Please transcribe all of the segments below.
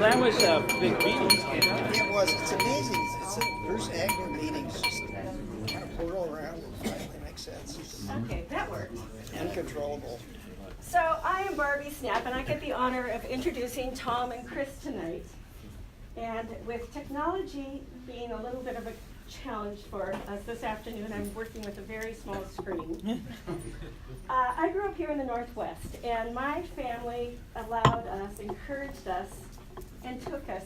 that was a big meeting. It was. It's amazing. It's a Bruce Agnew meetings just kind of whirl around and finally make sense. Okay, that works. Uncontrollable. So I am Barbie Snap, and I get the honor of introducing Tom and Chris tonight. And with technology being a little bit of a challenge for us this afternoon, I'm working with a very small screen. I grew up here in the Northwest, and my family allowed us, encouraged us, and took us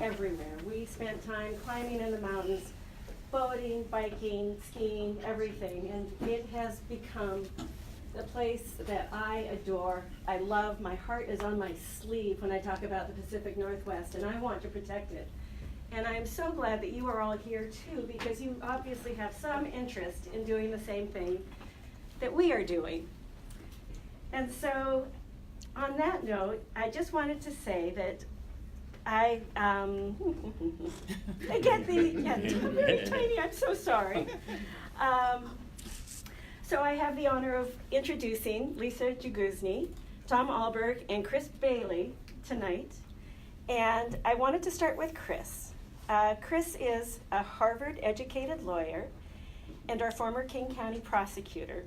everywhere. We spent time climbing in the mountains, boating, biking, skiing, everything, and it has become the place that I adore. I love. My heart is on my sleeve when I talk about the Pacific Northwest, and I want to protect it. And I am so glad that you are all here too, because you obviously have some interest in doing the same thing that we are doing. And so, on that note, I just wanted to say that I get very tiny, I'm so sorry. So I have the honor of introducing Lisa Jaguzny, Tom Alberg, and Chris Bayley tonight. And I wanted to start with Chris. Chris is a Harvard-educated lawyer and our former King County prosecutor.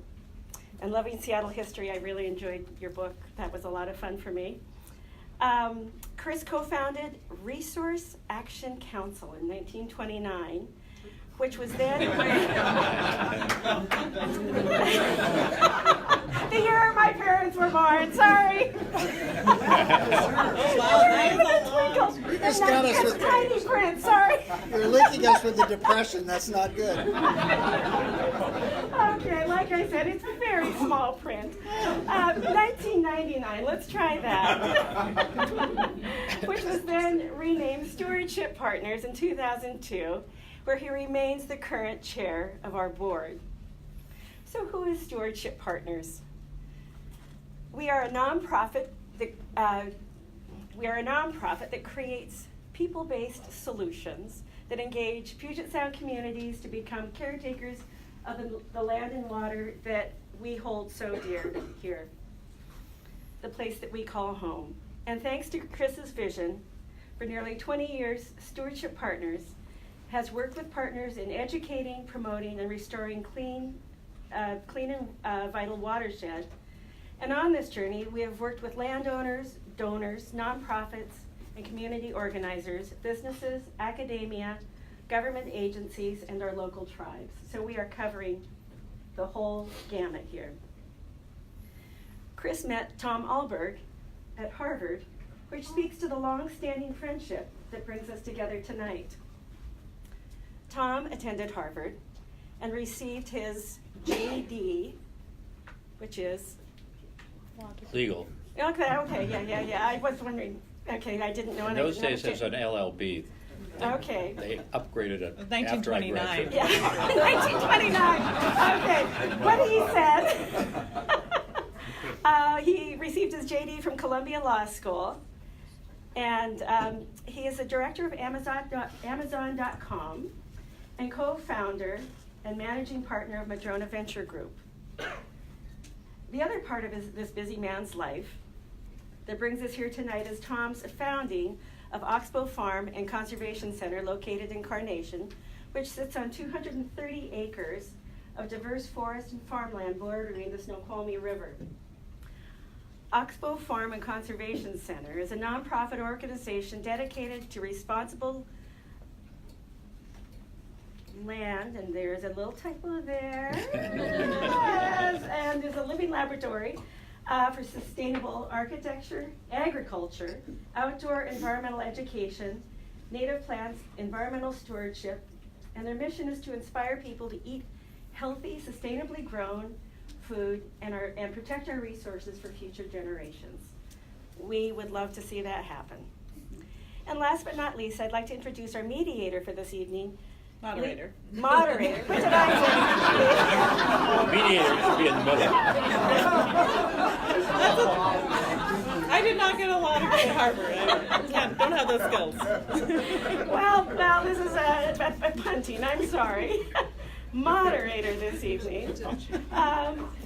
And loving Seattle history, I really enjoyed your book. That was a lot of fun for me. Chris co-founded Resource Action Council in 1929, which was then the year my parents were born. Sorry. Just got us with tiny print. Sorry. You're linking us with the Depression. That's not good. Okay, like I said, it's very small print. 1999. Let's try that. Which was then renamed Stewardship Partners in 2002. Where he remains the current chair of our board. So who is Stewardship Partners? We are a nonprofit that creates people-based solutions that engage Puget Sound communities to become caretakers of the land and water that we hold so dear here, the place that we call home. And thanks to Chris's vision, for nearly 20 years, Stewardship Partners has worked with partners in educating, promoting, and restoring clean and vital watershed. And on this journey, we have worked with landowners, donors, nonprofits, and community organizers, businesses, academia, government agencies, and our local tribes. So we are covering the whole gamut here. Chris met Tom Alberg at Harvard, which speaks to the long-standing friendship that brings us together tonight. Tom attended Harvard and received his JD, which is legal. Okay, yeah. I was wondering. Okay, I didn't know. In those days, it was an LLB. Okay. They upgraded it 1929. after I graduated. Yeah, 1929. Okay, what he said. He received his JD from Columbia Law School, and he is the director of Amazon.com. And co-founder and managing partner of Madrona Venture Group. The other part of this busy man's life that brings us here tonight is Tom's founding of Oxbow Farm and Conservation Center located in Carnation, which sits on 230 acres of diverse forest and farmland bordering the Snoqualmie River. Oxbow Farm and Conservation Center is a nonprofit organization dedicated to responsible land, and there's a little typo there, yes, and there's a living laboratory for sustainable architecture, agriculture, outdoor environmental education, native plants, environmental stewardship, and their mission is to inspire people to eat healthy, sustainably grown food and protect our resources for future generations. We would love to see that happen. And last but not least, I'd like to introduce our mediator for this evening. Moderator. Moderator. What did I say? Mediator should be in the middle. I did not get a law degree at Harvard. I don't have those skills. Well, this is a punting. I'm sorry. Moderator this evening,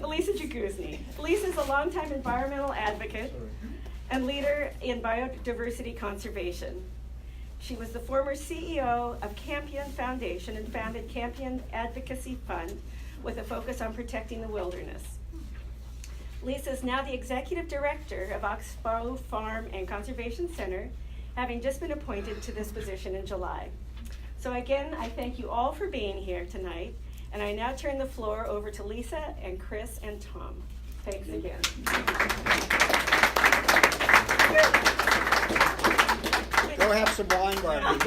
Lisa Jaguzny. Lisa's a longtime environmental advocate and leader in biodiversity conservation. She was the former CEO of Campion Foundation and founded Campion Advocacy Fund with a focus on protecting the wilderness. Lisa is now the executive director of Oxbow Farm and Conservation Center, having just been appointed to this position in July. So again, I thank you all for being here tonight, and I now turn the floor over to Lisa and Chris and Tom. Thanks again. Go have some wine, Barbie.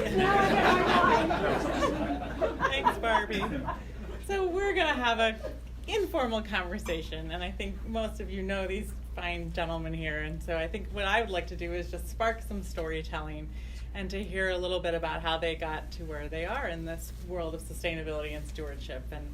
Thanks, Barbie. So we're going to have an informal conversation, and I think most of you know these fine gentlemen here, and so I think what I would like to do is just spark some storytelling and to hear a little bit about how they got to where they are in this world of sustainability and stewardship. And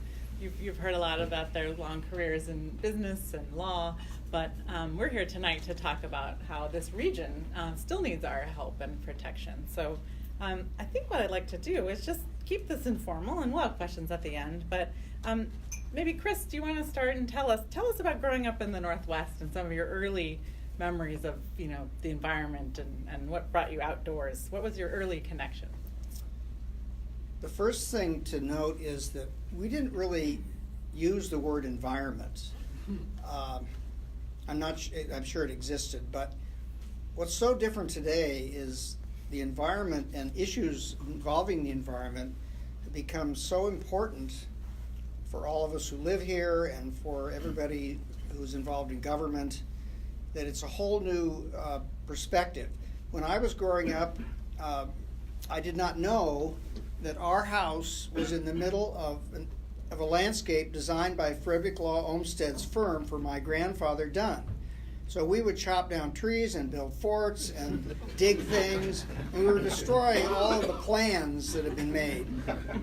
you've heard a lot about their long careers in business and law, but we're here tonight to talk about how this region still needs our help and protection. So I think what I'd like to do is just keep this informal, and we'll have questions at the end. But maybe Chris, do you want to start and tell us about growing up in the Northwest and some of your early memories of the environment and what brought you outdoors? What was your early connection? The first thing to note is that we didn't really use the word environment. I'm sure it existed, but what's so different today is the environment and issues involving the environment have become so important for all of us who live here and for everybody who's involved in government that it's a whole new perspective. When I was growing up, I did not know that our house was in the middle of a landscape designed by Frederick Law Olmsted's firm for my grandfather Dunn. So we would chop down trees and build forts and dig things, and we were destroying all of the plans that had been made.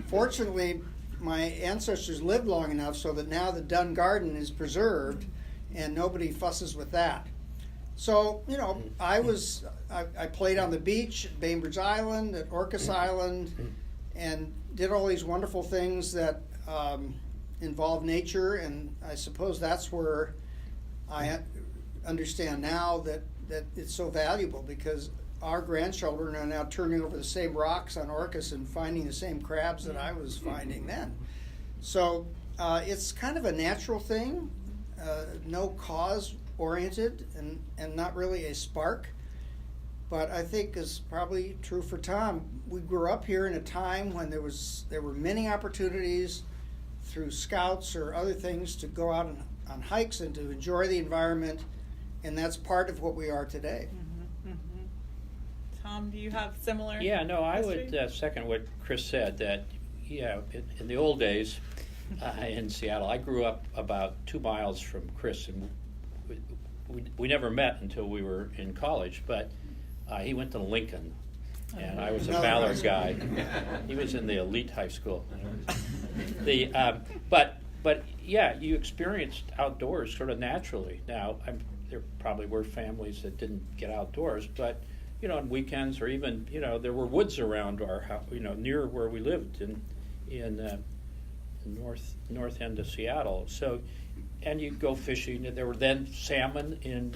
Fortunately, my ancestors lived long enough so that now the Dunn Garden is preserved and nobody fusses with that. So, I played on the beach at Bainbridge Island, at Orcas Island, and did all these wonderful things that involve nature, and I suppose that's where I understand now that it's so valuable, because our grandchildren are now turning over the same rocks on Orcas and finding the same crabs that I was finding then. So it's kind of a natural thing, no cause oriented, and not really a spark. But I think is probably true for Tom. We grew up here in a time when there were many opportunities through scouts or other things to go out on hikes and to enjoy the environment, and that's part of what we are today. Mm-hmm, mm-hmm. Tom, do you have similar? Yeah, no, I history? would second what Chris said, that, in the old days in Seattle, I grew up about 2 miles from Chris, and we never met until we were in college, but he went to Lincoln, and I was a Ballard guy. He was in the elite high school. But yeah, you experienced outdoors sort of naturally. Now, there probably were families that didn't get outdoors, but on weekends, or even there were woods around our house, near where we lived in the north end of Seattle. So, and you'd go fishing. There were then salmon in.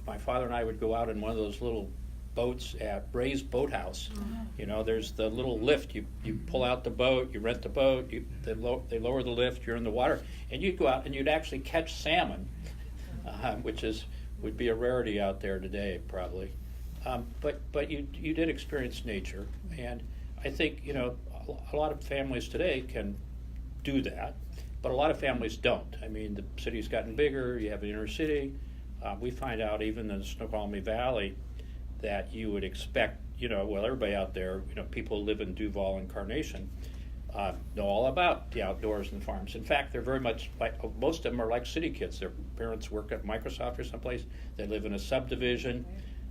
My father and I would go out in one of those little boats at Ray's Boathouse. There's the little lift. You pull out the boat, you rent the boat, they lower the lift, you're in the water, and you'd go out and you'd actually catch salmon, which would be a rarity out there today probably. But you did experience nature, and I think a lot of families today can do that, but a lot of families don't. I mean, the city's gotten bigger. You have an inner city. We find out even in the Snoqualmie Valley that you would expect, everybody out there, people who live in Duval and Carnation, know all about the outdoors and farms. In fact, they're very much like, most of them are like city kids. Their parents work at Microsoft or someplace. They live in a subdivision.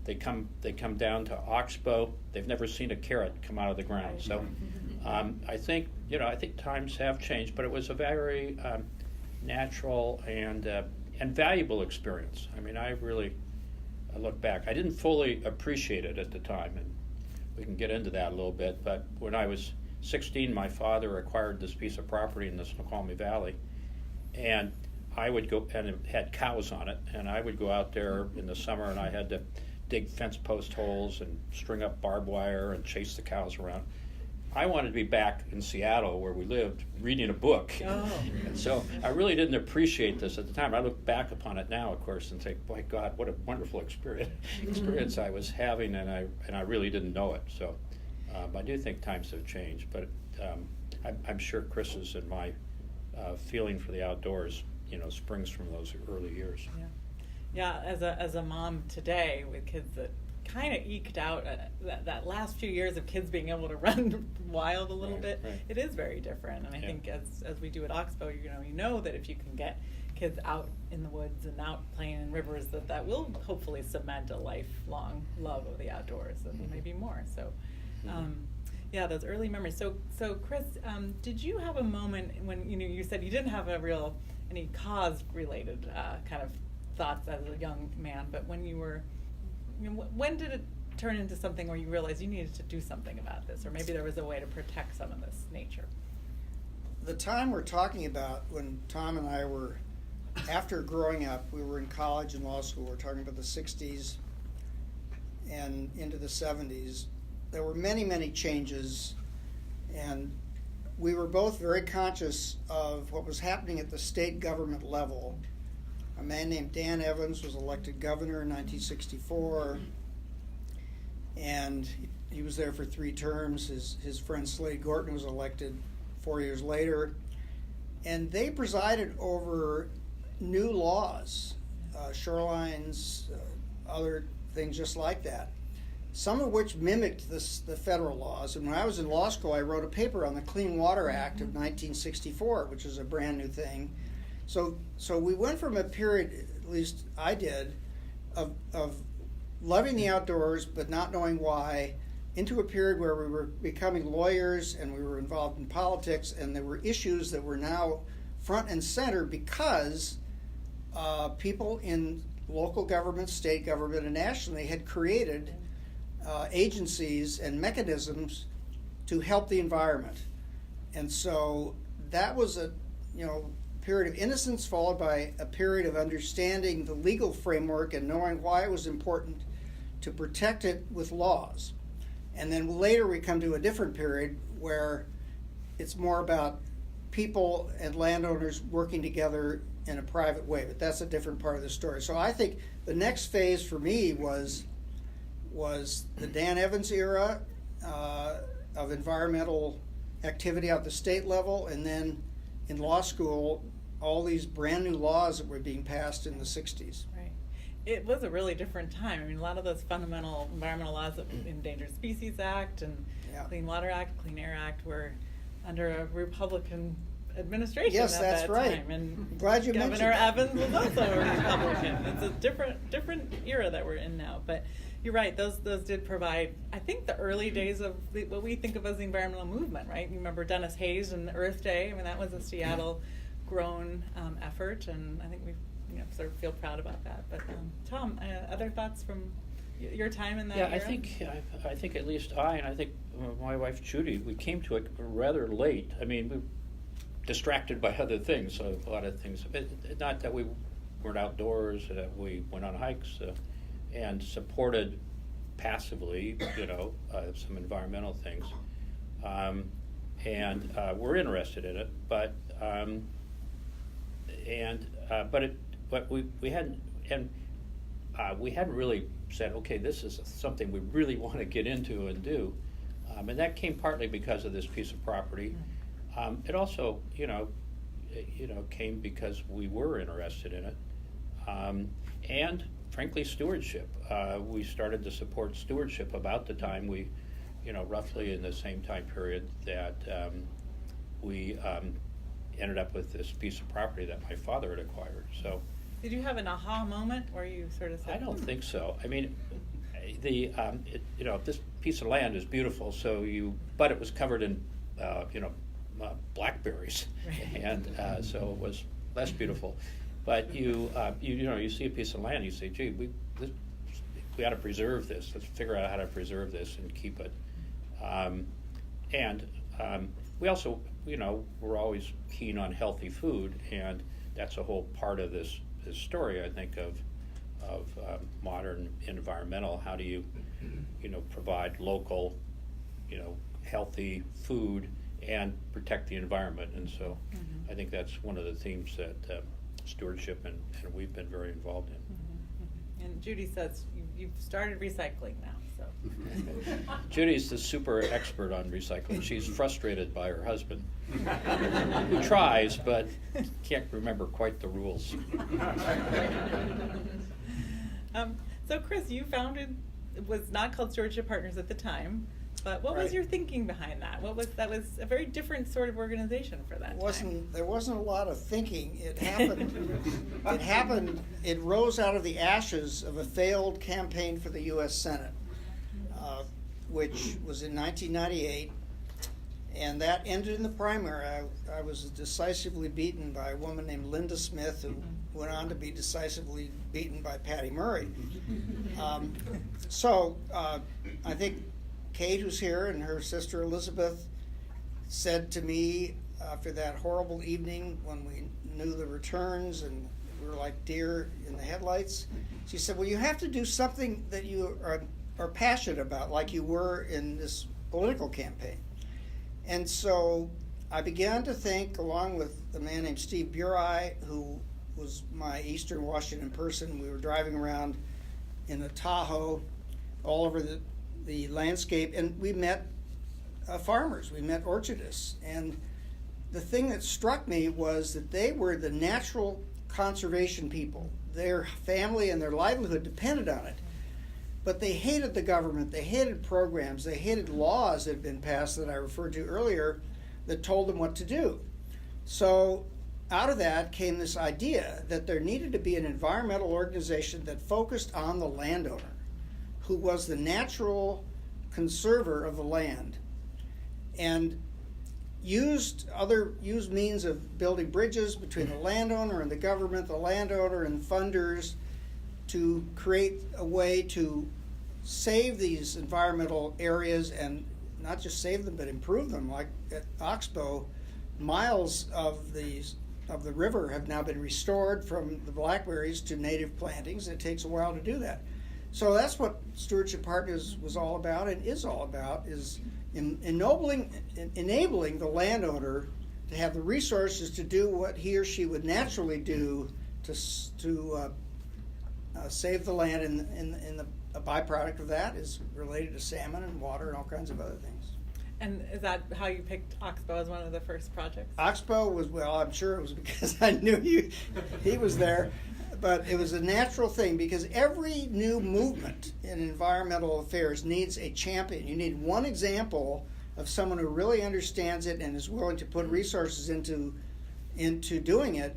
They come down to Oxbow. They've never seen a carrot come out of the ground. So I think times have changed, but it was a very natural and valuable experience. I mean, I look back. I didn't fully appreciate it at the time, and we can get into that a little bit, but when I was 16, my father acquired this piece of property in the Snoqualmie Valley, and I would go, and it had cows on it, and I would go out there in the summer, and I had to dig fence post holes and string up barbed wire and chase the cows around. I wanted to be back in Seattle where we lived reading a book. Oh. And so I really didn't appreciate this at the time. I look back upon it now, of course, and think, boy, God, what a wonderful experience I was having, and I really didn't know it. So I do think times have changed, but I'm sure Chris's and my feeling for the outdoors, springs from those early years. Yeah, as a mom today with kids that kind of eked out that last few years of kids being able to run wild a little bit, right. It is very different. And I think as we do at Oxbow, you know that if you can get kids out in the woods and out playing in rivers, that will hopefully cement a lifelong love of the outdoors and maybe more. So, those early memories. So Chris, did you have a moment when you said you didn't have any cause related kind of thoughts as a young man, but when you were, when did it turn into something where you realized you needed to do something about this, or maybe there was a way to protect some of this nature? The time we're talking about, when Tom and I were, after growing up, we were in college and law school, we're talking about the 60s and into the 70s. There were many, many changes, and we were both very conscious of what was happening at the state government level. A man named Dan Evans was elected governor in 1964, and he was there for 3 terms. His friend Slade Gorton was elected 4 years later, and they presided over new laws, shorelines, other things just like that, some of which mimicked the federal laws. And when I was in law school, I wrote a paper on the Clean Water Act of 1964, which is a brand new thing. So we went from a period, at least I did, of loving the outdoors but not knowing why, into a period where we were becoming lawyers and we were involved in politics, and there were issues that were now front and center because people in local government, state government, and nationally had created agencies and mechanisms to help the environment. And so that was a period of innocence followed by a period of understanding the legal framework and knowing why it was important to protect it with laws. And then later we come to a different period where it's more about people and landowners working together in a private way, but that's a different part of the story. So I think the next phase for me was the Dan Evans era of environmental activity at the state level, and then in law school, all these brand new laws that were being passed in the 60s. Right. It was a really different time. I mean, a lot of those fundamental environmental laws, the Endangered Species Act and Clean Water Act, Clean Air Act, were under a Republican administration yes, at that's that right. time. And glad you Governor mentioned Evans was also a Republican. It's a different era that we're in now. But you're right, those did provide, I think, the early days of what we think of as the environmental movement, right? You remember Dennis Hayes and Earth Day? I mean, that was a Seattle grown effort, and I think we sort of feel proud about that. But Tom, other thoughts from your time in that era? I think at least and I think my wife Judy, we came to it rather late. I mean, we were distracted by other things, a lot of things. Not that we weren't outdoors, that we went on hikes and supported passively, some environmental things, and we're interested in it, but we hadn't really said, okay, this is something we really want to get into and do, and that came partly because of this piece of property. It also, came because we were interested in it, and frankly, stewardship. We started to support stewardship about the time we, roughly in the same time period that we ended up with this piece of property that my father had acquired. So, did you have an aha moment where you sort of said? I don't think so. I mean, this piece of land is beautiful. But it was covered in, blackberries, right. And so it was less beautiful. But you see a piece of land, you say, gee, we ought to preserve this. Let's figure out how to preserve this and keep it. And we also, we're always keen on healthy food, and that's a whole part of this story, I think, of modern environmental. How do you, provide local, healthy food and protect the environment? And so I think that's one of the themes that stewardship and we've been very involved in. And Judy says you've started recycling now, so. Judy's the super expert on recycling. She's frustrated by her husband, who tries but can't remember quite the rules. So Chris, you founded, it was not called Stewardship Partners at the time, but what was Right. your thinking behind that? That was a very different sort of organization for that time. There wasn't a lot of thinking. It happened. It rose out of the ashes of a failed campaign for the U.S. Senate, which was in 1998, and that ended in the primary. I was decisively beaten by a woman named Linda Smith, who went on to be decisively beaten by Patty Murray. I think Kate, who's here, and her sister Elizabeth said to me after that horrible evening when we knew the returns and we were like deer in the headlights, she said, well, you have to do something that you are passionate about, like you were in this political campaign. And so I began to think, along with a man named Steve Burai, who was my Eastern Washington person. We were driving around in a Tahoe all over the landscape, and we met farmers, we met orchardists. And the thing that struck me was that they were the natural conservation people. Their family and their livelihood depended on it. But they hated the government, they hated programs, they hated laws that had been passed that I referred to earlier that told them what to do. So out of that came this idea that there needed to be an environmental organization that focused on the landowner, who was the natural conserver of the land, and used means of building bridges between the landowner and the government, the landowner and funders, to create a way to save these environmental areas, and not just save them but improve them. Like at Oxbow, miles of the river have now been restored from the blackberries to native plantings. It takes a while to do that. So that's what Stewardship Partners was all about and is all about, is enabling the landowner to have the resources to do what he or she would naturally do to save the land, and a byproduct of that is related to salmon and water and all kinds of other things. And is that how you picked Oxbow as one of the first projects? Oxbow was, well, I'm sure it was because I knew he was there, but it was a natural thing, because every new movement in environmental affairs needs a champion. You need one example of someone who really understands it and is willing to put resources into doing it.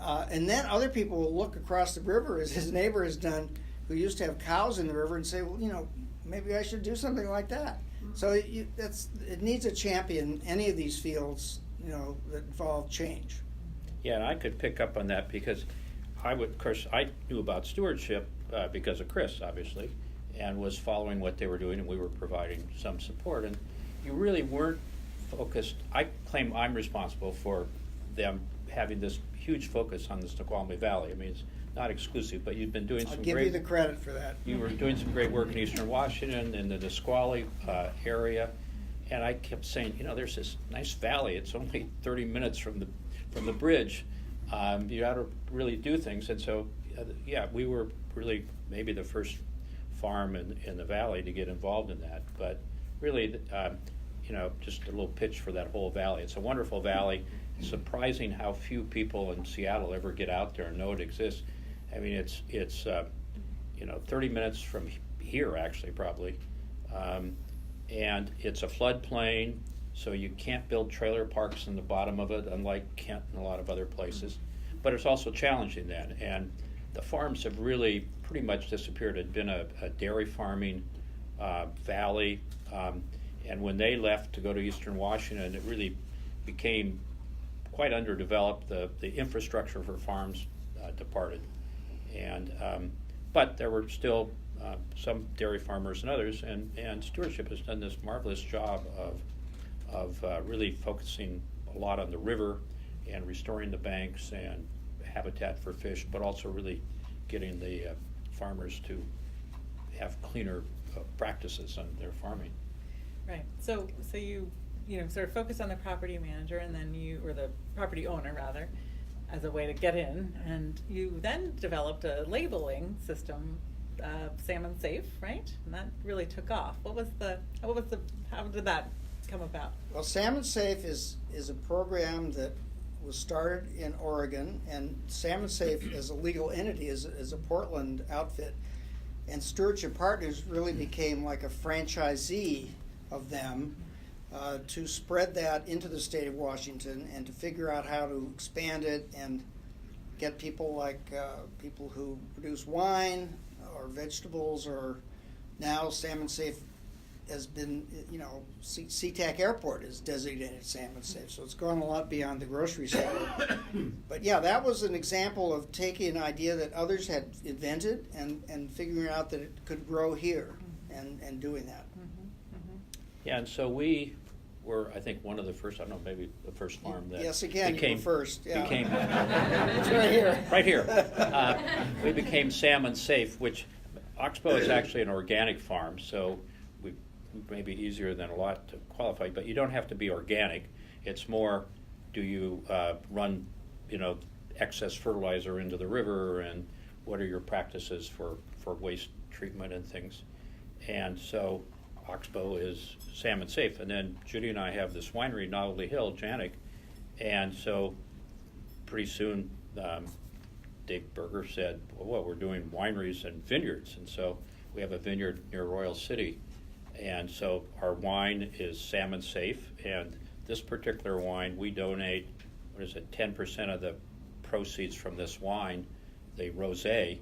And then other people will look across the river, as his neighbor has done, who used to have cows in the river, and say, well, maybe I should do something like that. So it needs a champion, any of these fields, that involve change. Yeah, and I could pick up on that because I knew about stewardship because of Chris, obviously, and was following what they were doing, and we were providing some support. And you really weren't focused. I claim I'm responsible for them having this huge focus on the Snoqualmie Valley. I mean, it's not exclusive, but you've been doing some great... I'll give you the credit for that. You were doing some great work in Eastern Washington, in the Nisqually area, and I kept saying, there's this nice valley. It's only 30 minutes from the bridge. You ought to really do things. And so, we were really maybe the first farm in the valley to get involved in that. But really, just a little pitch for that whole valley. It's a wonderful valley. It's surprising how few people in Seattle ever get out there and know it exists. I mean, it's 30 minutes from here, actually, probably. And it's a floodplain, so you can't build trailer parks in the bottom of it, unlike Kent and a lot of other places. But it's also challenging then, and the farms have really pretty much disappeared. It had been a dairy farming valley, and when they left to go to Eastern Washington, it really became quite underdeveloped. The infrastructure for farms departed, and but there were still some dairy farmers and others, and Stewardship has done this marvelous job of really focusing a lot on the river and restoring the banks and habitat for fish, but also really getting the farmers to have cleaner practices on their farming. Right. So you sort of focus on the property manager, and then or the property owner rather, as a way to get in, and you then developed a labeling system, Salmon Safe, right? And that really took off. How did that come about? Well, Salmon Safe is a program that was started in Oregon, and Salmon Safe as a legal entity is a Portland outfit, and Stewardship Partners really became like a franchisee of them to spread that into the state of Washington and to figure out how to expand it and get people like people who produce wine or vegetables, or now Salmon Safe has been, SeaTac Airport is designated Salmon Safe, so it's gone a lot beyond the grocery store. But yeah, that was an example of taking an idea that others had invented and figuring out that it could grow here and doing that. Yeah, and so we were, I think, one of the first, I don't know, maybe the first farm that Yes, again, you were first. Yeah. It's right here. Right here. We became Salmon Safe, which Oxbow is actually an organic farm, so we may be easier than a lot to qualify, but you don't have to be organic. It's more, do you run, excess fertilizer into the river, and what are your practices for waste treatment and things? And so Oxbow is Salmon Safe. And then Judy and I have this winery, Novelty Hill, Janik, and so pretty soon Dave Berger said, well, we're doing wineries and vineyards, and so we have a vineyard near Royal City, and so our wine is Salmon Safe, and this particular wine, we donate, 10% of the proceeds from this wine, the rosé,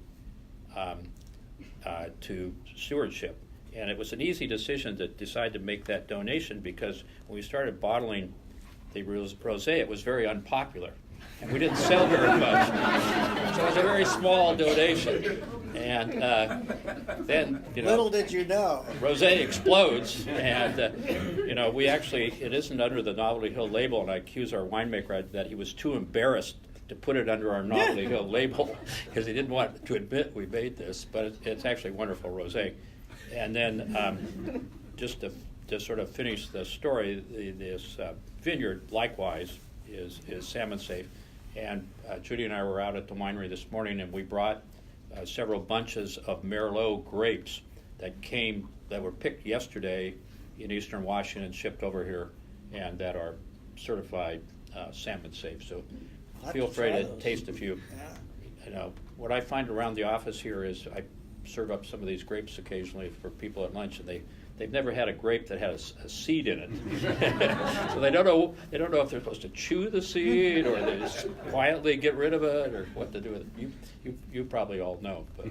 to Stewardship. And it was an easy decision to decide to make that donation, because when we started bottling the rosé, it was very unpopular, and we didn't sell very much. So it was a very small donation. And then, little did you know, rosé explodes, and we actually, it isn't under the Novelty Hill label, and I accuse our winemaker that he was too embarrassed to put it under our Novelty Hill label because he didn't want to admit we made this, but it's actually wonderful rosé. And then just to sort of finish the story, this vineyard likewise is Salmon Safe. And Judy and I were out at the winery this morning, and we brought several bunches of Merlot grapes that were picked yesterday in eastern Washington, shipped over here, and that are certified Salmon Safe. So feel free to taste a few. Yeah. What I find around the office here is I serve up some of these grapes occasionally for people at lunch, and they've never had a grape that has a seed in it. So they don't know if they're supposed to chew the seed or they just quietly get rid of it or what to do with it. You probably all know. But.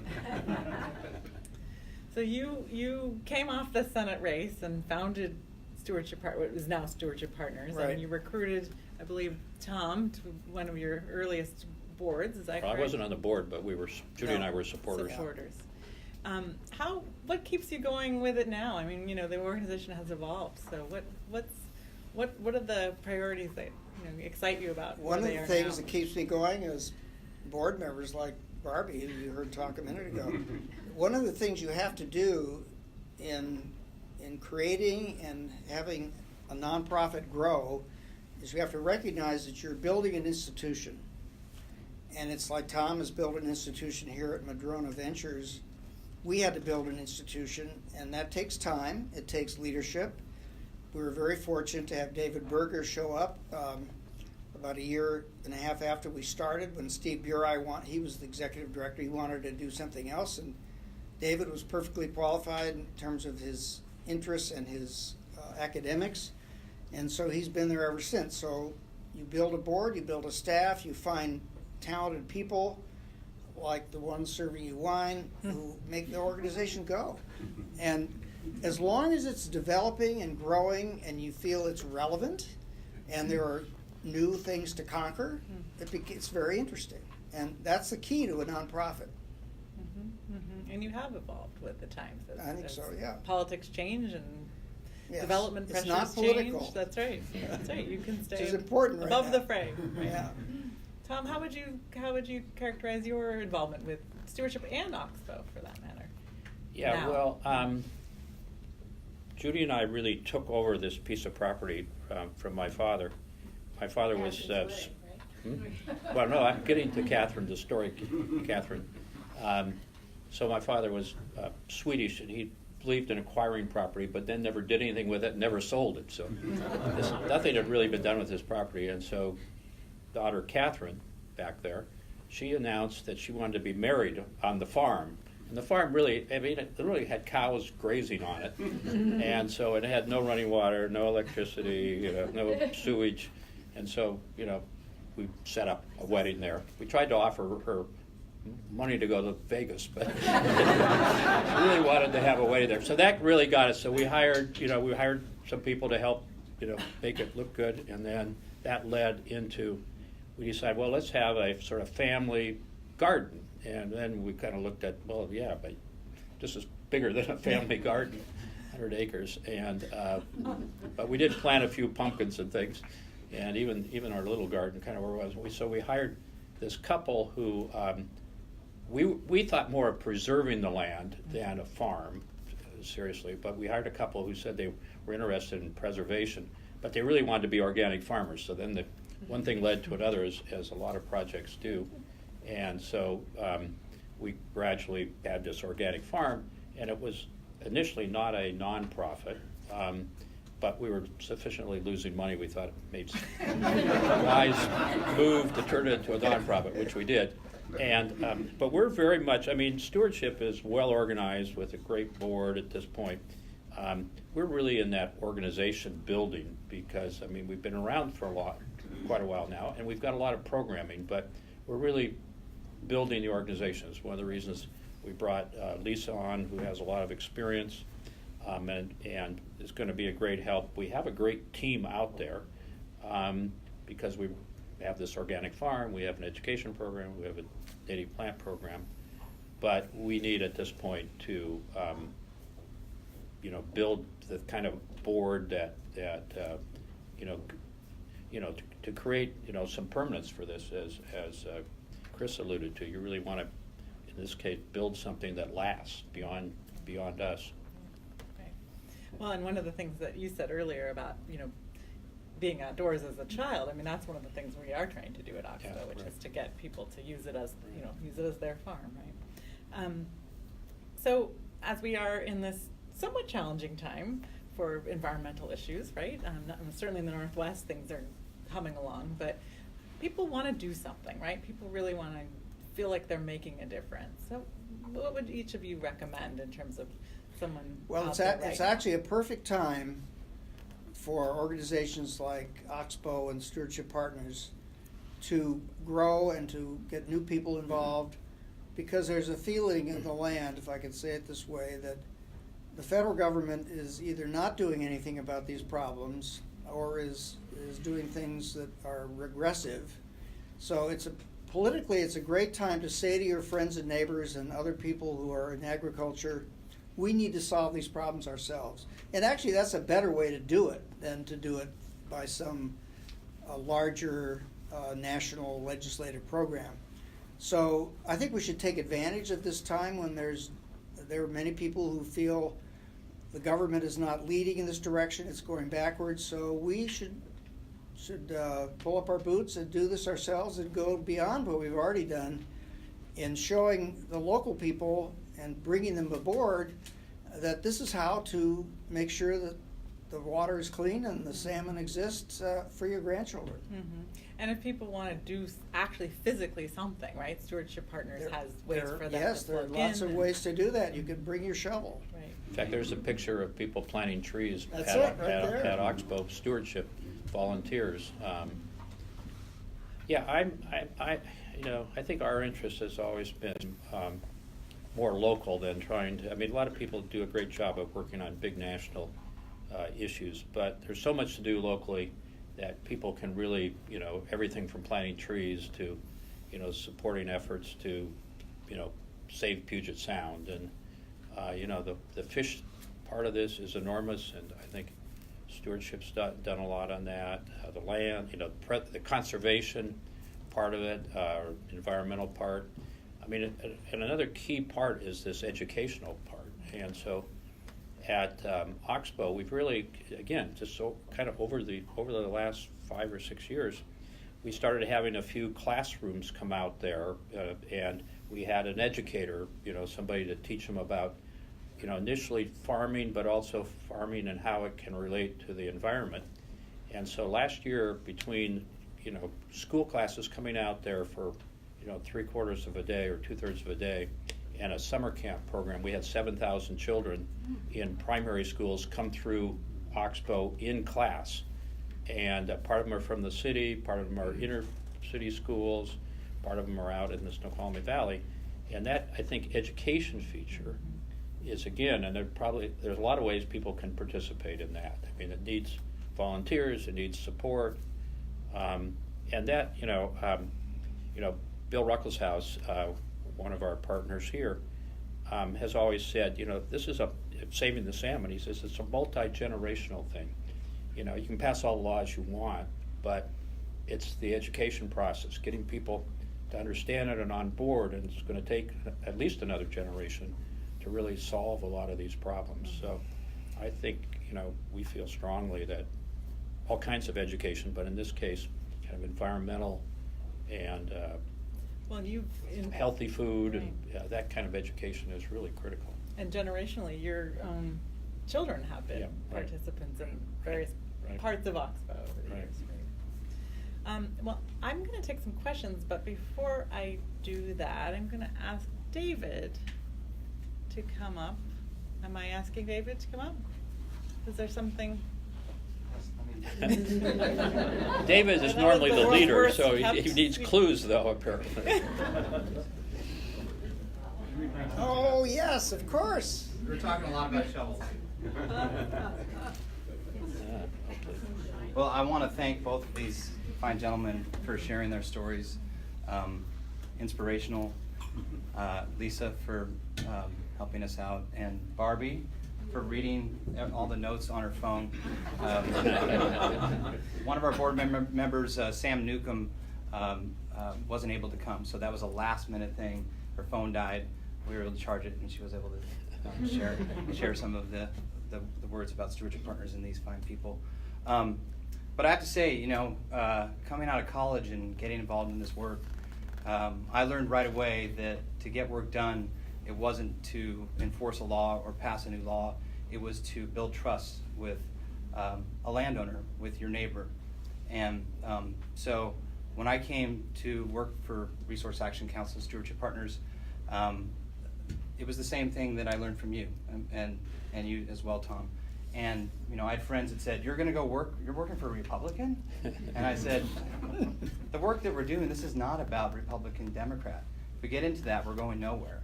So you came off the Senate race and founded Stewardship Partners, what is now Stewardship Partners, right. And you recruited, I believe, Tom to one of your earliest boards. Is that correct? I wasn't on the board, but Judy and I were supporters. What keeps you going with it now? I mean, the organization has evolved. So what are the priorities that excite you about? One of the things that keeps me going is board members like Barbie, who you heard talk a minute ago. One of the things you have to do in creating and having a nonprofit grow is you have to recognize that you're building an institution. And it's like Tom has built an institution here at Madrona Ventures. We had to build an institution, and that takes time. It takes leadership. We were very fortunate to have David Berger show up about a year and a half after we started, when Steve Bury, he was the executive director. He wanted to do something else, and David was perfectly qualified in terms of his interests and his academics, and so he's been there ever since. So you build a board, you build a staff, you find talented people like the ones serving you wine who make the organization go. And as long as it's developing and growing and you feel it's relevant and there are new things to conquer, it's very interesting. And that's the key to a nonprofit. And you have evolved with the times. I think so, yeah. Politics change and Yes. development pressures it's not political. change. That's right. That's right. You can stay Which is important above right the now. fray. Right? Yeah. Tom, how would you characterize your involvement with Stewardship and Oxbow, for that matter? Yeah, now? well, Judy and I really took over this piece of property from my father. My father was. Well, no, I'm getting to Catherine, the story, Catherine. So my father was Swedish, and he believed in acquiring property, but then never did anything with it, and never sold it. So nothing had really been done with his property. And so daughter Catherine, back there, she announced that she wanted to be married on the farm. And the farm really, I mean, it really had cows grazing on it. And so it had no running water, no electricity, no sewage. And so, we set up a wedding there. We tried to offer her money to go to Vegas, but she really wanted to have a wedding there. So that really got us. So we hired some people to help, make it look good. And then that led into, we decided, well, let's have a sort of family garden. And then we kind of looked at, well, yeah, but this is bigger than a family garden, 100 acres. And but we did plant a few pumpkins and things, and even our little garden kind of where it was. So we hired this couple who we thought more of preserving the land than a farm, seriously. But we hired a couple who said they were interested in preservation, but they really wanted to be organic farmers. So then one thing led to another, as a lot of projects do. And so we gradually had this organic farm, and it was initially not a nonprofit, but we were sufficiently losing money. We thought it made a wise move to turn it into a nonprofit, which we did. And but we're very much, Stewardship is well organized with a great board at this point. We're really in that organization building because, we've been around for quite a while now, and we've got a lot of programming, but we're really building the organization. It's one of the reasons we brought Lisa on, who has a lot of experience and is going to be a great help. We have a great team out there because we have this organic farm, we have an education program, we have a native plant program, but we need at this point to build the kind of board that to create some permanence for this, as Chris alluded to. You really want to, in this case, build something that lasts beyond us. Right. Well, and one of the things that you said earlier about being outdoors as a child, that's one of the things we are trying to do at Oxbow, which is to get people to use it as their farm, right? So as we are in this somewhat challenging time for environmental issues, right? Certainly in the Northwest, things are humming along, but people want to do something, right? People really want to feel like they're making a difference. So what would each of you recommend in terms of someone? Well, it's actually a perfect time for organizations like Oxbow and Stewardship Partners to grow and to get new people involved, because there's a feeling in the land, if I could say it this way, that the federal government is either not doing anything about these problems or is doing things that are regressive. So politically it's a great time to say to your friends and neighbors and other people who are in agriculture, we need to solve these problems ourselves. And actually that's a better way to do it than to do it by some larger national legislative program. So I think we should take advantage of this time when there are many people who feel the government is not leading in this direction, it's going backwards. So we should pull up our boots and do this ourselves and go beyond what we've already done in showing the local people and bringing them aboard that this is how to make sure that the water is clean and the salmon exists for your grandchildren. Mm-hmm. And if people want to do actually physically something, right? Stewardship Partners has ways for them yes, to there are plug lots in of ways to do that. You can bring your shovel. Right. In fact, there's a picture of people planting trees That's at, it, right at, there. at Oxbow Stewardship volunteers. I think our interest has always been more local than trying to. A lot of people do a great job of working on big national issues, but there's so much to do locally that people can really, everything from planting trees to, supporting efforts to, save Puget Sound. And, the fish part of this is enormous, and I think Stewardship's done a lot on that. The land, the conservation part of it, environmental part. I mean, and another key part is this educational part. And so at Oxbow, we've really, again, just so kind of over the last 5 or 6 years, we started having a few classrooms come out there, and we had an educator, somebody to teach them about, initially farming, but also farming and how it can relate to the environment. And so last year, between, school classes coming out there for, 3/4 of a day or 2/3 of a day, and a summer camp program, we had 7,000 children in primary schools come through Oxbow in class. And part of them are from the city, part of them are inner city schools, part of them are out in the Snoqualmie Valley. And that, I think, education feature is, again, and there's a lot of ways people can participate in that. I mean, it needs volunteers, it needs support. And that, Bill Ruckelshaus, one of our partners here, has always said, this is saving the salmon. He says it's a multi-generational thing. You can pass all the laws you want, but it's the education process, getting people to understand it and on board, and it's going to take at least another generation to really solve a lot of these problems. So I think, we feel strongly that all kinds of education, but in this case, kind of environmental and healthy food, right, and that kind of education is really critical. And generationally, your children have been participants in various parts of Oxbow over the years. Well, I'm going to take some questions, but before I do that, I'm going to ask David to come up. Am I asking David to come up? Is there something? David is normally the leader, so he needs clues, though, apparently. Oh, yes, of course. We were talking a lot about shovels. Well, I want to thank both of these fine gentlemen for sharing their stories. Inspirational. Lisa for helping us out, and Barbie for reading all the notes on her phone. One of our board members, Sam Newcomb, wasn't able to come, so that was a last-minute thing. Her phone died. We were able to charge it, and she was able to share some of the words about Stewardship Partners and these fine people. But I have to say, coming out of college and getting involved in this work, I learned right away that to get work done, it wasn't to enforce a law or pass a new law. It was to build trust with a landowner, with your neighbor. And so when I came to work for Resource Action Council Stewardship Partners, it was the same thing that I learned from you and you as well, Tom. And I had friends that said, "You're going to go work. You're working for a Republican?" And I said, "The work that we're doing, this is not about Republican, Democrat. If we get into that, we're going nowhere.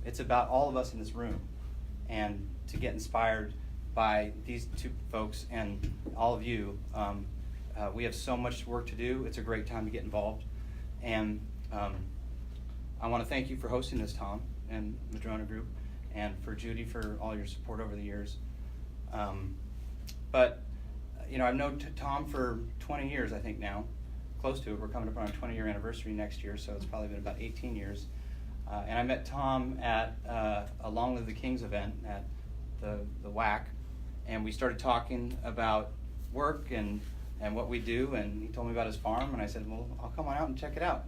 It's about all of us in this room, and to get inspired by these two folks and all of you. We have so much work to do. It's a great time to get involved, and I want to thank you for hosting this, Tom and Madrona Group, and for Judy for all your support over the years." But I've known Tom for 20 years, I think now, close to it. We're coming up on our 20-year anniversary next year, so it's probably been about 18 years. And I met Tom at a Long Live the Kings event at the WAC, and we started talking about work and what we do, and he told me about his farm, and I said, "Well, I'll come on out and check it out."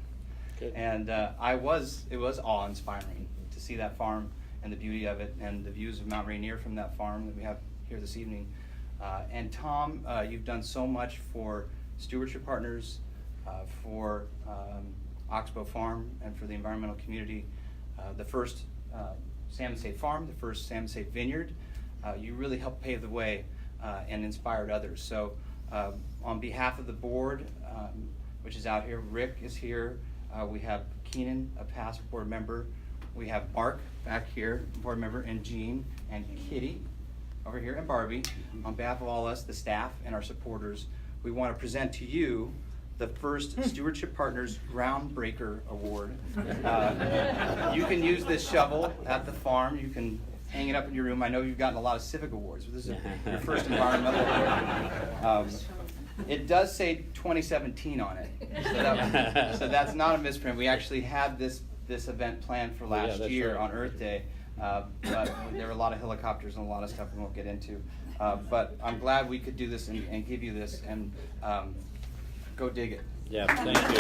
Good. And it was awe-inspiring to see that farm and the beauty of it, and the views of Mount Rainier from that farm that we have here this evening. And Tom, you've done so much for Stewardship Partners, for Oxbow Farm, and for the environmental community. The first Salmon Safe Farm, the first Salmon Safe Vineyard. You really helped pave the way and inspired others. So on behalf of the board, which is out here, Rick is here. We have Keenan, a past board member. We have Mark back here, board member, and Jean, and Kitty over here, and Barbie. On behalf of all us, the staff, and our supporters, we want to present to you the first Stewardship Partners Groundbreaker Award. You can use this shovel at the farm. You can hang it up in your room. I know you've gotten a lot of civic awards, but this is your first environmental award. It does say 2017 on it, so that's not a misprint. We actually had this event planned for last that's year right. on Earth Day, but there were a lot of helicopters and a lot of stuff we won't get into. But I'm glad we could do this and give you this, and go dig it. Yeah, thank you.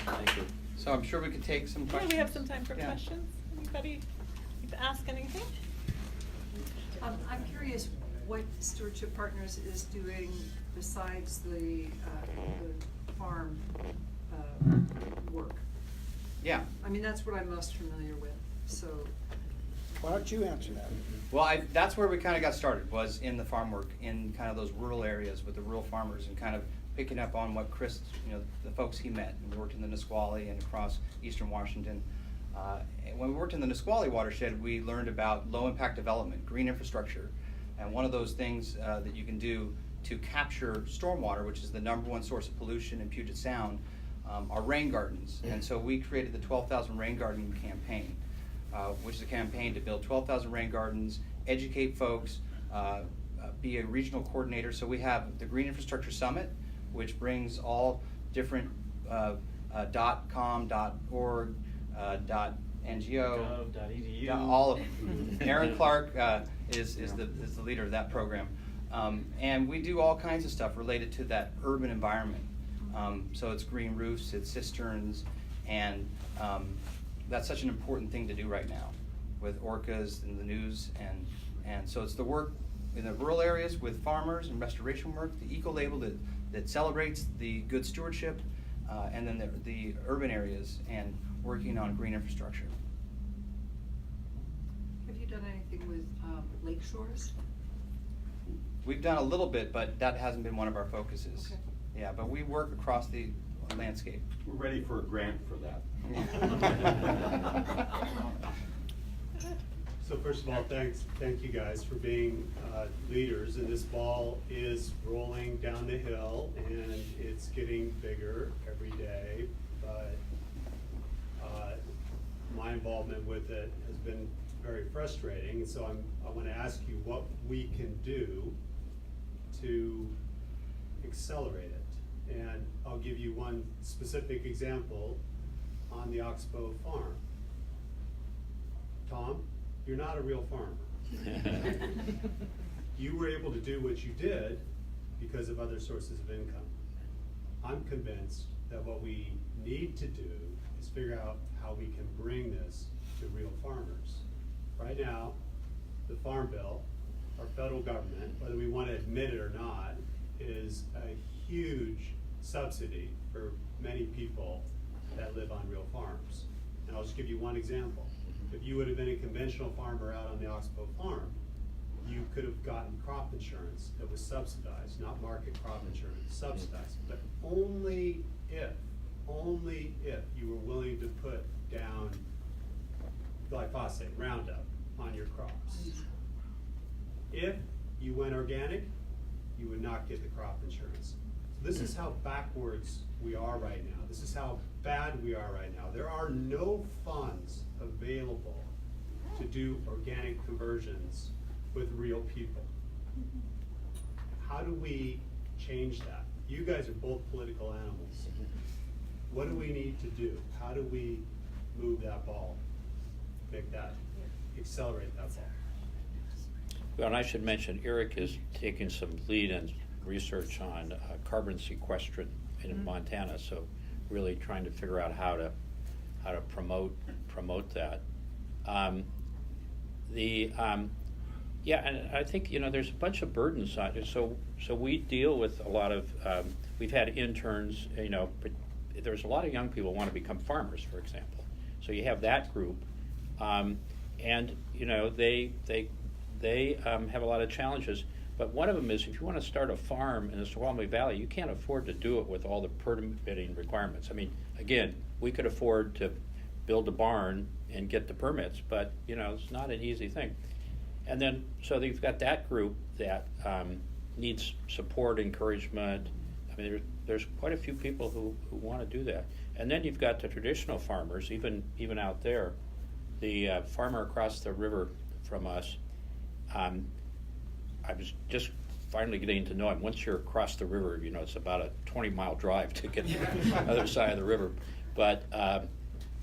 Thank you. So I'm sure we could take some Yeah, questions. we have some time for Yeah. questions. Anybody like to ask anything? I'm curious what Stewardship Partners is doing besides the farm work. Yeah. I mean, that's what I'm most familiar with, so. Why don't you answer that? Well, that's where we kind of got started, was in the farm work, in kind of those rural areas with the rural farmers, and kind of picking up on what Chris, the folks he met, and we worked in the Nisqually and across eastern Washington. When we worked in the Nisqually watershed, we learned about low impact development, green infrastructure, and one of those things that you can do to capture stormwater, which is the #1 source of pollution in Puget Sound, are rain gardens. And so we created the 12,000 Rain Garden campaign, which is a campaign to build 12,000 rain gardens, educate folks, be a regional coordinator. So we have the Green Infrastructure Summit, which brings all different .com, .org, .ngo, .edu. all of them. Aaron Clark is the leader of that program. And we do all kinds of stuff related to that urban environment. So it's green roofs, it's cisterns, and that's such an important thing to do right now with orcas and the news. And so it's the work in the rural areas with farmers and restoration work, the eco-label that celebrates the good stewardship, and then the urban areas and working on green infrastructure. Have you done anything with lake shores? We've done a little bit, but that hasn't been one of our focuses. Okay. Yeah, but we work across the landscape. We're ready for a grant for that. So first of all, thank you guys for being leaders, and this ball is rolling down the hill and it's getting bigger every day, but my involvement with it has been very frustrating, so I want to ask you what we can do to accelerate it. And I'll give you one specific example on the Oxbow farm. Tom, you're not a real farmer. You were able to do what you did because of other sources of income. I'm convinced that what we need to do is figure out how we can bring this to real farmers. Right now, the Farm Bill, our federal government, whether we want to admit it or not, is a huge subsidy for many people that live on real farms. And I'll just give you one example. If you would have been a conventional farmer out on the Oxbow farm, you could have gotten crop insurance that was subsidized, not market crop insurance, subsidized, but only if you were willing to put down glyphosate, Roundup, on your crops. If you went organic, you would not get the crop insurance. So this is how backwards we are right now. This is how bad we are right now. There are no funds available to do organic conversions with real people. How do we change that? You guys are both political animals. What do we need to do? How do we move that ball, make that, accelerate that ball? Well, and I should mention, Eric is taking some lead in research on carbon sequestration in Montana, so really trying to figure out how to promote that. Yeah, and I think there's a bunch of burdens on it. So we deal with a lot of. We've had interns. But there's a lot of young people who want to become farmers, for example. So you have that group, and they have a lot of challenges. But one of them is if you want to start a farm in the Snoqualmie Valley, you can't afford to do it with all the permitting requirements. I mean, again, we could afford to build a barn and get the permits, but it's not an easy thing. And then, so you've got that group that needs support, encouragement. I mean, there's quite a few people who want to do that. And then you've got the traditional farmers, even out there, the farmer across the river from us, I was just finally getting to know him. Once you're across the river, you know, it's about a 20-mile drive to get to the other side of the river. But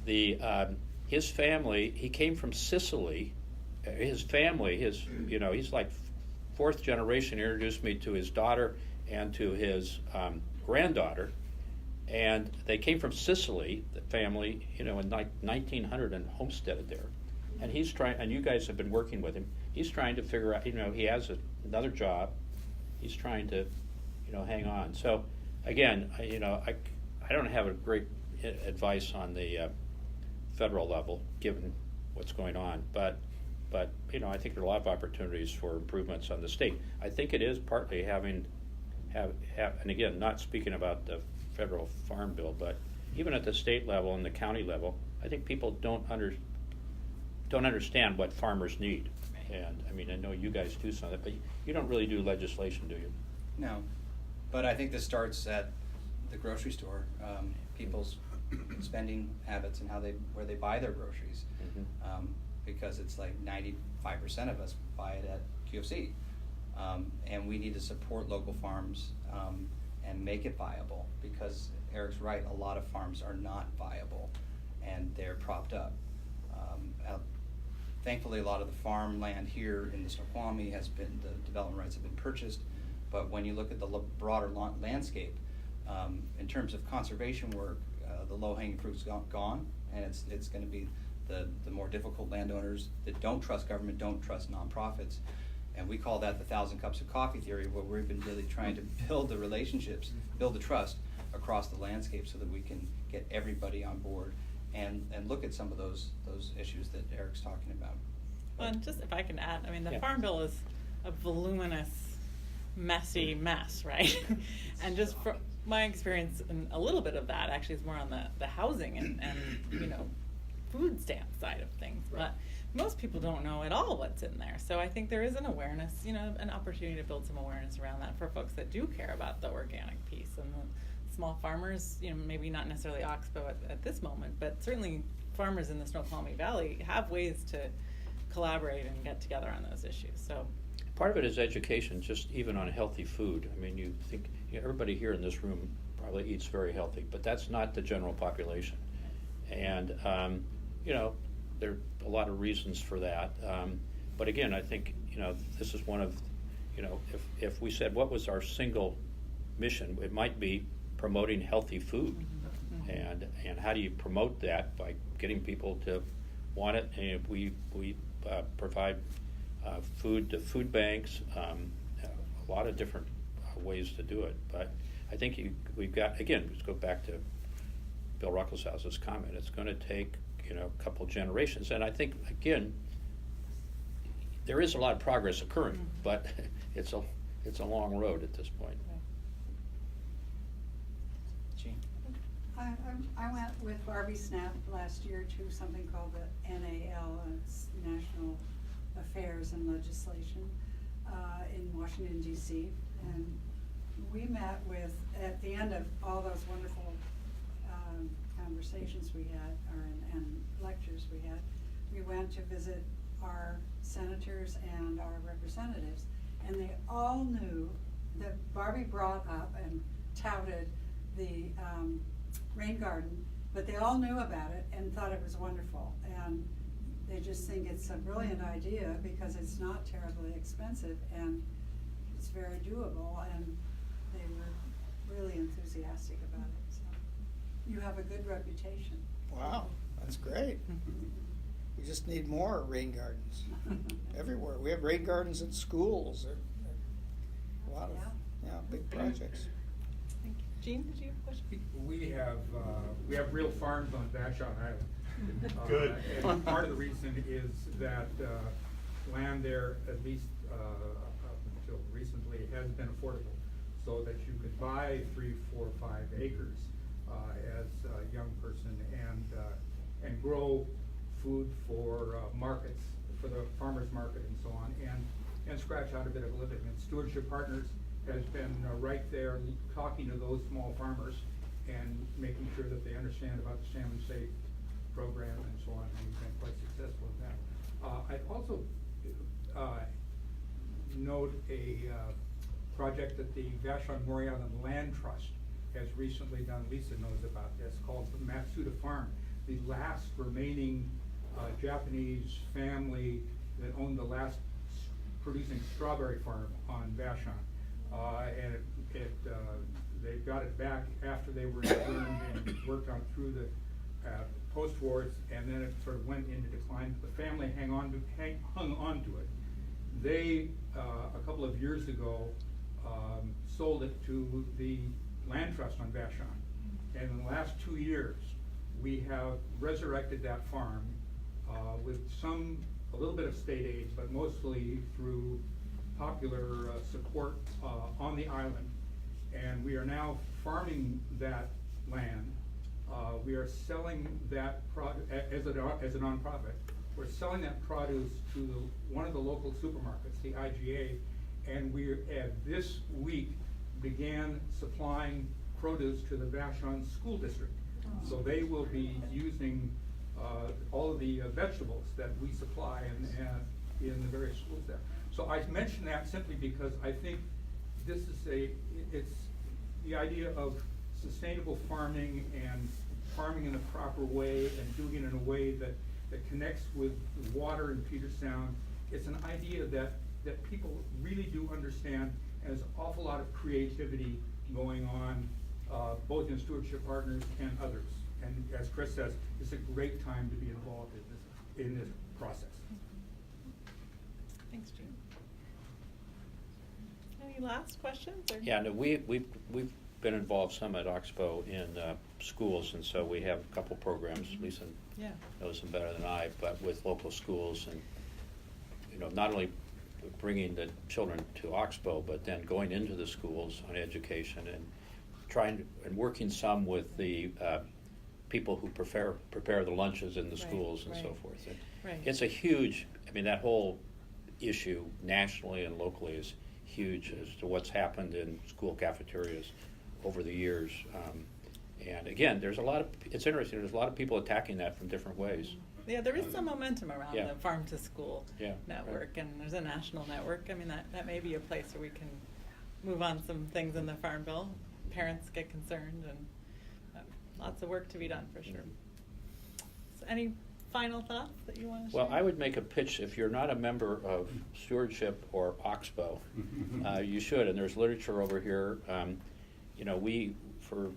his family, he came from Sicily. His family, you know, he's like fourth generation. He introduced me to his daughter and to his granddaughter. And they came from Sicily, the family, you know, in 1900 and homesteaded there. And he's trying, and you guys have been working with him. He's trying to figure out, you know, he has another job. He's trying to, you know, hang on. So, again, you know, I don't have a great advice on the federal level, given what's going on. But you know, I think there are a lot of opportunities for improvements on the state. I think it is partly and again, not speaking about the federal farm bill, but even at the state level and the county level, I think people don't understand what farmers need. And I mean, I know you guys do some of that, but you don't really do legislation, do you? No, but I think this starts at the grocery store. People's spending habits and where they buy their groceries, because it's like 95% of us buy it at QFC, and we need to support local farms and make it viable, because Eric's right, a lot of farms are not viable and they're propped up. Thankfully, a lot of the farmland here in the Snoqualmie the development rights have been purchased, but when you look at the broader landscape, in terms of conservation work, the low-hanging fruit's gone, and it's going to be the more difficult landowners that don't trust government, don't trust nonprofits, and we call that the 1,000 cups of coffee theory, where we've been really trying to build the relationships, build the trust across the landscape, so that we can get everybody on board and look at some of those issues that Eric's talking about. Well, and just if I can add, I mean, the Yeah. Farm Bill is a voluminous, messy mess, right? And just from my experience, and a little bit of that actually is more on the housing and you know, food stamp side of things. Right. But most people don't know at all what's in there. So I think there is an awareness, you know, an opportunity to build some awareness around that for folks that do care about the organic piece and the small farmers, you know, maybe not necessarily Oxbow at this moment, but certainly farmers in the Snoqualmie Valley have ways to collaborate and get together on those issues. So Part of it is education, just even on healthy food. I mean, you think, you know, everybody here in this room probably eats very healthy, but that's not the general population. And, you know, there are a lot of reasons for that. But again, I think, you know, this is one of, you know, if we said what was our single mission, it might be promoting healthy food. And how do you promote that? By getting people to want it. And we provide food to food banks, a lot of different ways to do it. But I think we've got, again, let's go back to Bill Ruckelshausen's comment. It's going to take, you know, a couple generations. And I think, again, there is a lot of progress occurring, but it's a long road at this point. Gene? I went with Barbie Snap last year to something called the NAL, it's National Affairs and Legislation, in Washington, D.C. And we met with, at the end of all those wonderful conversations we had, and lectures we had, we went to visit our senators and our representatives, and they all knew that Barbie brought up and touted the rain garden, but they all knew about it and thought it was wonderful. And they just think it's a brilliant idea because it's not terribly expensive and it's very doable, and they were really enthusiastic about it. So you have a good reputation. Wow, that's great. We just need more rain gardens everywhere. We have rain gardens at schools. A lot of big projects. Thank you. Gene, did you have a question? We have real farms on Vashon Island. Good. And part of the reason is that land there, at least up until recently, has been affordable, so that you could buy 3, 4, 5 acres as a young person and grow food for markets, for the farmers market and so on, and scratch out a bit of a living. And Stewardship Partners has been right there talking to those small farmers and making sure that they understand about the Salmon Safe program and so on, and we've been quite successful. also note a project that the Vashon Maury Island Land Trust has recently done. Lisa knows about this, called the Matsuda Farm, the last remaining Japanese family that owned the last producing strawberry farm on Vashon. And they got it back after they were interned and worked on through the post-wars, and then it sort of went into decline. The family hung on to it. They, a couple of years ago, sold it to the land trust on Vashon. And in the last 2 years, we have resurrected that farm with a little bit of state aid, but mostly through popular support on the island. And we are now farming that land. We are selling that as a nonprofit. We're selling that produce to one of the local supermarkets, the IGA, and we this week began supplying produce to the Vashon School District. So they will be using all of the vegetables that we supply in the various schools there. So I mention that simply because I think this is it's the idea of sustainable farming and farming in a proper way and doing it in a way that connects with water in Puget Sound. It's an idea that people really do understand, and there's an awful lot of creativity going on, both in Stewardship Partners and others. And as Chris says, it's a great time to be involved in this process. Thanks, Jim. Any last questions? Or? Yeah, no, we've been involved some at Oxbow in schools, and so we have a couple programs. Lisa knows them better than I, but with local schools, and not only bringing the children to Oxbow, but then going into the schools on education and trying and working some with the people who prepare the lunches in the schools and so forth. And it's a huge. I mean, that whole issue nationally and locally is huge as to what's happened in school cafeterias over the years. And again, it's interesting, there's a lot of people attacking that from different ways. Yeah, there is some momentum around the farm to school network, right. and there's a national network. I mean, that may be a place where we can move on some things in the Farm Bill. Parents get concerned, and lots of work to be done for sure. So any final thoughts that you want to share? Well, I would make a pitch. If you're not a member of Stewardship or Oxbow, you should, and there's literature over here. We, for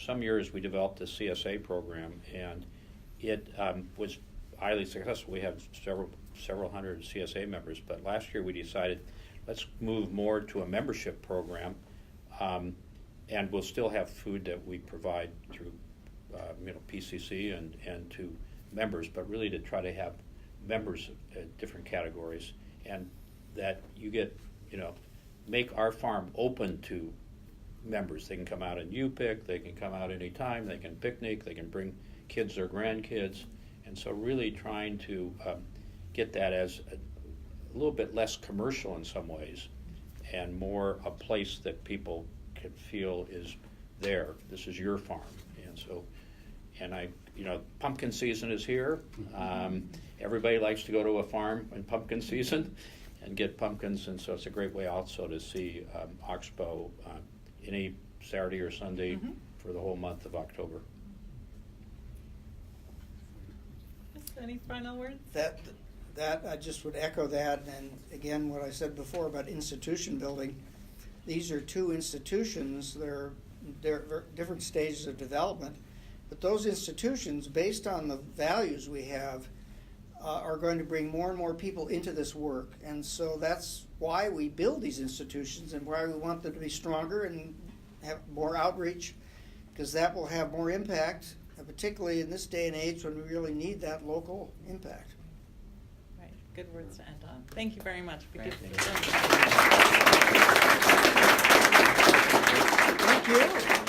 some years, we developed a CSA program, and it was highly successful. We have several hundred CSA members, but last year we decided let's move more to a membership program, and we'll still have food that we provide through PCC and to members, but really to try to have members of different categories, and that you get make our farm open to members. They can come out and pick, they can come out anytime, they can picnic, they can bring kids or grandkids, and so really trying to get that as a little bit less commercial in some ways and more a place that people can feel is there. This is your farm. And pumpkin season is here. Everybody likes to go to a farm in pumpkin season and get pumpkins, and so it's a great way also to see Oxbow any Saturday or Sunday for the whole month of October. Any final words? That I just would echo that, and again what I said before about institution building. These are two institutions. They're different stages of development, but those institutions, based on the values we have, are going to bring more and more people into this work, and so that's why we build these institutions and why we want them to be stronger and have more outreach, because that will have more impact, particularly in this day and age when we really need that local impact. Right, good words to end on. Thank you very much. Thank you. Thank you.